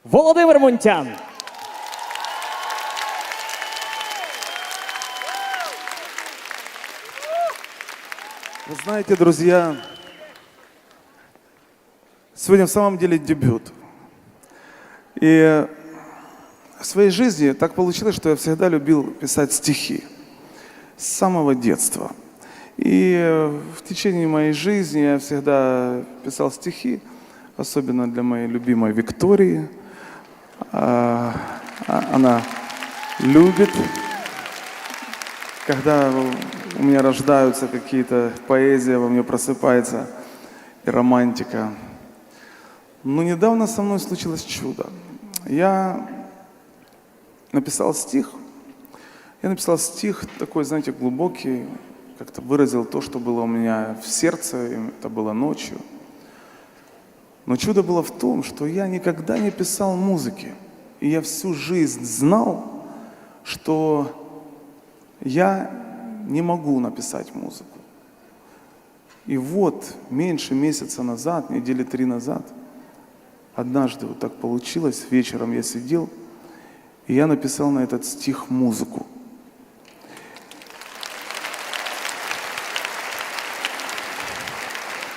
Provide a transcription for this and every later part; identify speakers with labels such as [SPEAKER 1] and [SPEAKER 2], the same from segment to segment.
[SPEAKER 1] Володимир Мунтян.
[SPEAKER 2] Вы знаете, друзья, сегодня в самом деле дебют. И в своей жизни так получилось, что я всегда любил писать стихи с самого детства. И в течение моей жизни я всегда писал стихи, особенно для моей любимой Виктории. Она любит, когда у меня рождаются какие-то поэзия, во мне просыпается и романтика. Но недавно со мной случилось чудо. Я написал стих такой, знаете, глубокий, как-то выразил то, что было у меня в сердце, и это было ночью. Но чудо было в том, что я никогда не писал музыки. И я всю жизнь знал, что я не могу написать музыку. И вот меньше месяца назад, недели 3 назад, однажды вот так получилось, вечером я сидел, и я написал на этот стих музыку.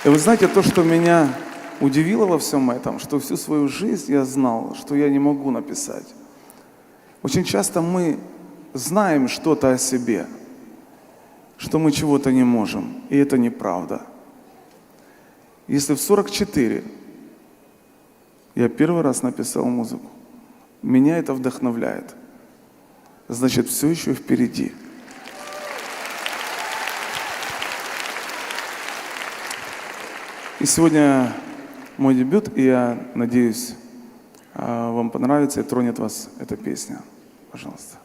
[SPEAKER 2] И вы знаете, то, что меня удивило во всем этом, что всю свою жизнь я знал, что я не могу написать. Очень часто мы знаем что-то о себе, что мы чего-то не можем, и это неправда. Если в 44 я первый раз написал музыку, меня это вдохновляет. Значит, все еще впереди. И сегодня мой дебют, и я надеюсь, вам понравится и тронет вас эта песня. Пожалуйста.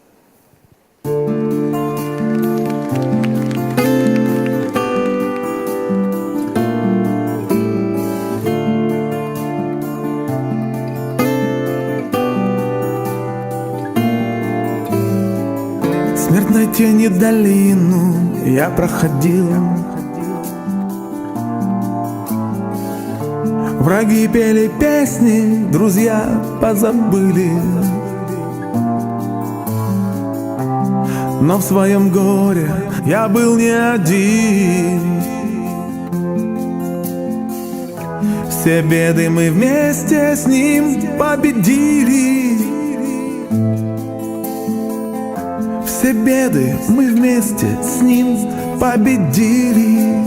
[SPEAKER 3] Смертной тени долину я проходил. Враги пели песни, друзья позабыли. Но в своем горе я был не один. Все беды мы вместе с ним победили. Все беды мы вместе с ним победили.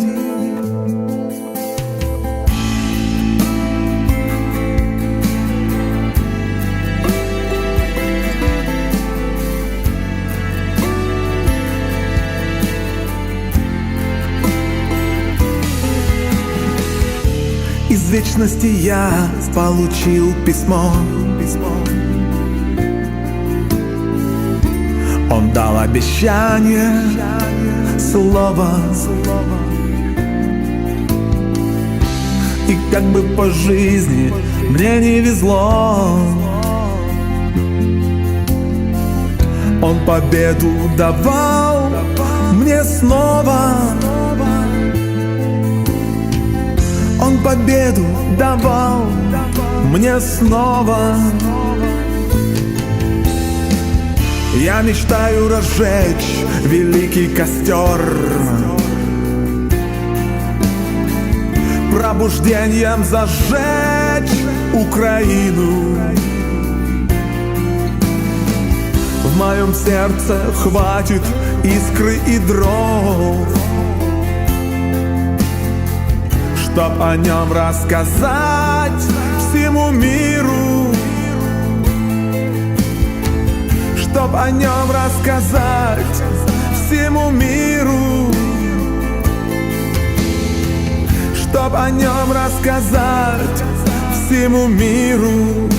[SPEAKER 3] Из вечности я получил письмо. Он дал обещание, слово. И как бы по жизни мне не везло, он победу давал мне снова. Он победу давал мне снова. Я мечтаю разжечь великий костер, пробуждением зажечь Украину. В моем сердце хватит искры и дров, чтоб о нем рассказать всему миру. Чтоб о нем рассказать всему миру. Чтоб о нем рассказать всему миру.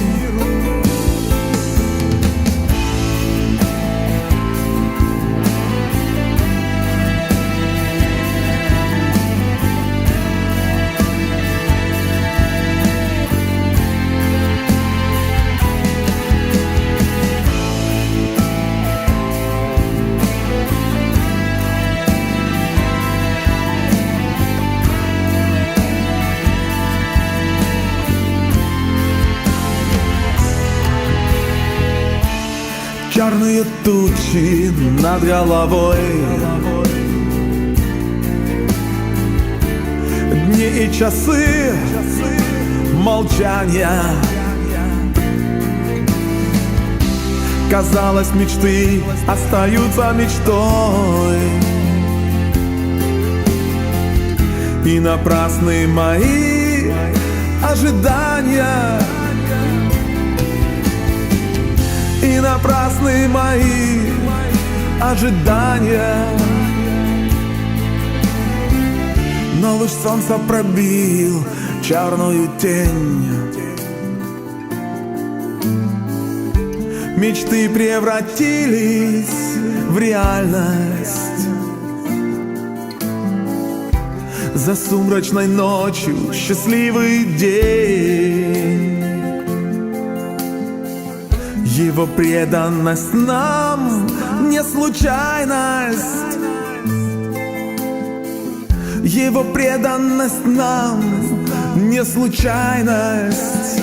[SPEAKER 3] черные тучи над головой, дни и часы молчания. Казалось, мечты остаются мечтой, и напрасны мои ожидания, и напрасны мои ожидания. Но луч солнца пробил черную тень, мечты превратились в реальность. За сумрачной ночью счастливый день, его преданность нам не случайность, его преданность нам не случайность.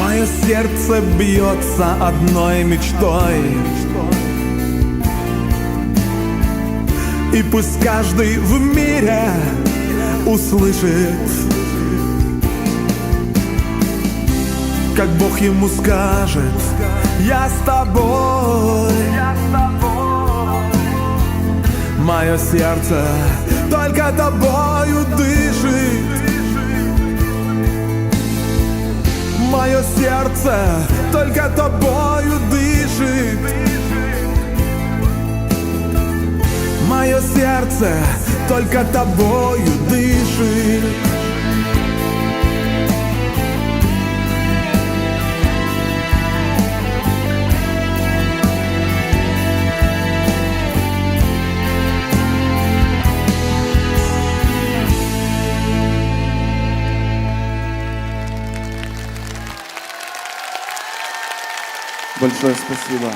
[SPEAKER 3] Мое сердце бьется одной мечтой, и пусть каждый в мире услышит, как Бог ему скажет: я с тобой. Мое сердце только тобою дышит, мое сердце только тобою дышит, мое сердце только тобою дышит.
[SPEAKER 2] Большое спасибо.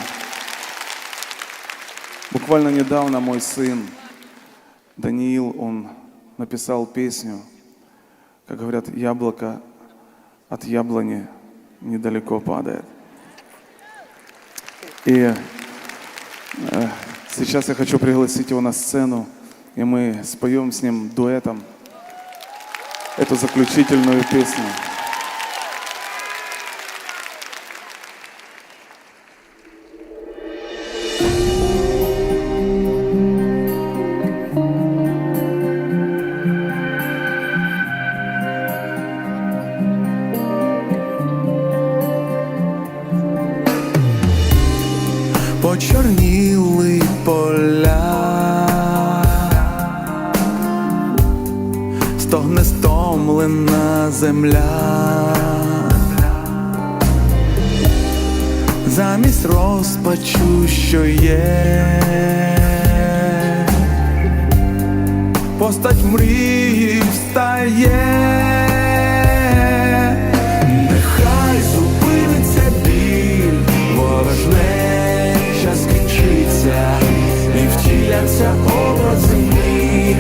[SPEAKER 2] Буквально недавно мой сын Даниил, он написал песню, как говорят, яблоко от яблони недалеко падает. И сейчас я хочу пригласить его на сцену, и мы споем с ним дуэтом эту заключительную песню.
[SPEAKER 3] Почорніли поля, стогне стомлена земля, замість розпачу, що є, постать мрії встає. Нехай зупиниться біль, ворожне час скінчиться, і втіляться образи мрій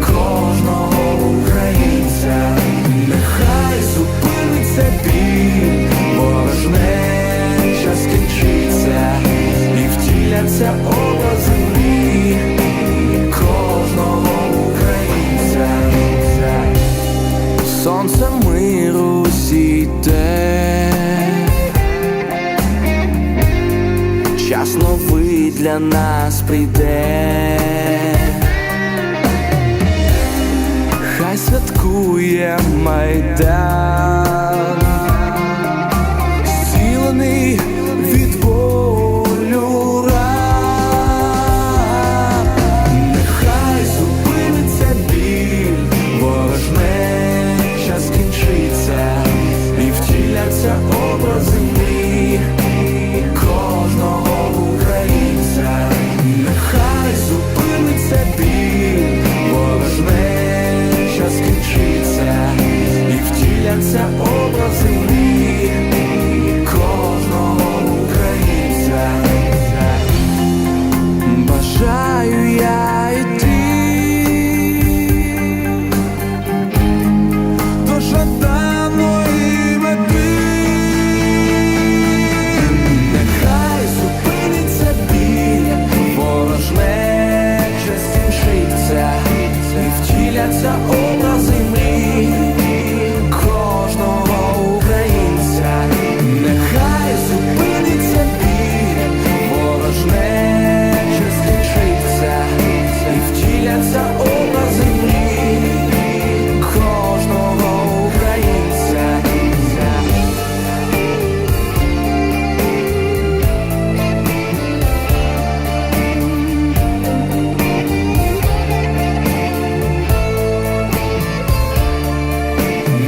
[SPEAKER 3] кожного українця. Нехай зупиниться біль, ворожне час скінчиться, і втіляться образи мрій кожного українця. Сонце миру зійде, час новий для нас прийде. Хай святкує Майдан, зцілений від болю ран. Нехай зупиниться біль, ворожне час скінчиться, і втіляться образи мрій образи мрії кожного українця. Бажаю я йти до жаданої мети. Нехай зупиниться біль, ворожнеча скінчиться, і втіляться образи мрій кожного українця. Нехай зупиниться біль, ворожнеча скінчиться, і втіляться образи мрій кожного українця.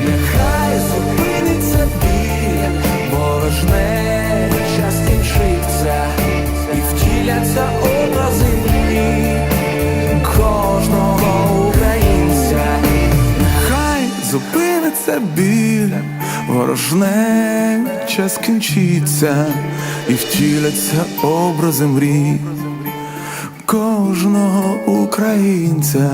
[SPEAKER 3] Нехай зупиниться біль, ворожнеча скінчиться, і втіляться образи мрій кожного українця. Нехай зупиниться біль, ворожнеча скінчиться, і втіляться образи мрій кожного українця.